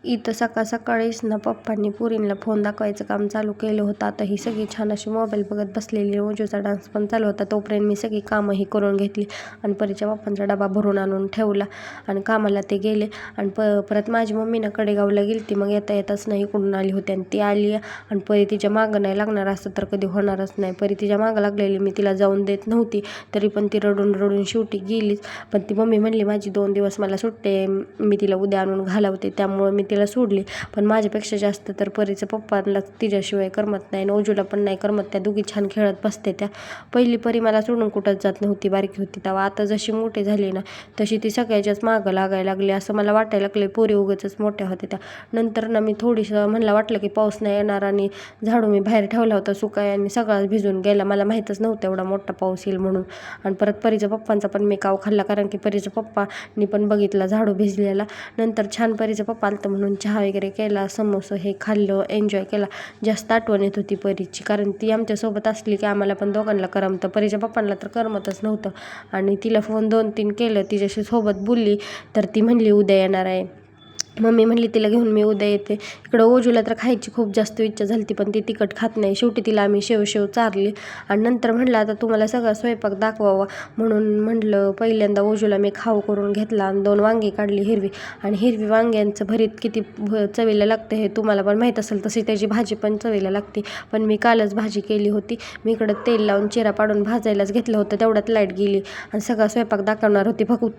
इथं सकाळ सकाळीच ना पप्पांनी पुरींना फोन दाखवायचं काम चालू केलं होतं. आता ही सगळी छान अशी मोबाईल बघत बसलेली. ओजूचा डान्स पण चालू होता. तोपर्यंत मी सगळी कामंही करून घेतली आणि परीच्या पप्पांचा डबा भरून आणून ठेवला आणि कामाला ते गेले. आणि परत माझी मम्मी ना कडेगावला गेली ती. मग येता येताच नाही इकडून आली होती आणि ती आली आणि परी तिच्या मागं नाही लागणार असं तर कधी होणारच नाही. परी तिच्या मागं लागलेली, मी तिला जाऊन देत नव्हती, तरी पण ती रडून रडून शेवटी गेलीच. पण ती मम्मी म्हणली माझी 2 दिवस मला सुट्टे, मी तिला उद्या आणून घालवते, त्यामुळं मी तिला सोडली. पण माझ्यापेक्षा जास्त तर परीचं पप्पांना तिच्याशिवाय करमत नाही आणि ओजूला पण नाही करमत. त्या दोघी छान खेळत बसते त्या. पहिली परी मला सोडून कुठंच जात नव्हती बारकी होती तेव्हा. आता जशी मोठी झाली ना तशी ती सगळ्याच्याच मागं लागायला लागली असं मला वाटायला लागले. पोरी उगाचच मोठ्या होत्या त्या. नंतर ना मी थोडीसं म्हणलं वाटलं की पाऊस नाही येणार आणि झाडू मी बाहेर ठेवला होता सुकाय आणि सगळाच भिजून गेला. मला माहीतच नव्हतं एवढा मोठा पाऊस येईल म्हणून. आणि परत परीच्या पप्पांचा पण मी काव खाल्ला, कारण की परीच्या पप्पांनी पण बघितला झाडू भिजलेला. नंतर छान परीचं पप्पा आलतं म्हणून चहा वगैरे केला, समोसा हे खाल्लं, एन्जॉय केला. जास्त आठवण येत होती परीची, कारण ती आमच्यासोबत असली की आम्हाला पण दोघांना करमतं. परीच्या पप्पांना तर करमतच नव्हतं आणि तिला फोन 2-3 केलं, तिच्याशी सोबत बोलली तर ती म्हणली उद्या येणार आहे. मम्मी म्हणली तिला घेऊन मी उद्या येते. इकडं ओजूला तर खायची खूप जास्त इच्छा झाली ती, पण ती तिखट खात नाही. शेवटी तिला आम्ही शेव चारली आणि नंतर म्हटलं आता तुम्हाला सगळा स्वयंपाक दाखवावा म्हणून म्हटलं पहिल्यांदा ओजूला मी खाऊ करून घेतला आणि 2 वांगी काढली हिरवी. आणि हिरवी वांग्यांचं भरीत किती चवीला लागतं हे तुम्हाला पण माहीत असेल, तशी त्याची भाजी पण चवीला लागते. पण मी कालच भाजी केली होती. मी इकडं तेल लावून चिरा पाडून भाजायलाच घेतलं होतं, तेवढ्यात लाईट गेली आणि सगळा स्वयंपाक दाखवणार होती फक्त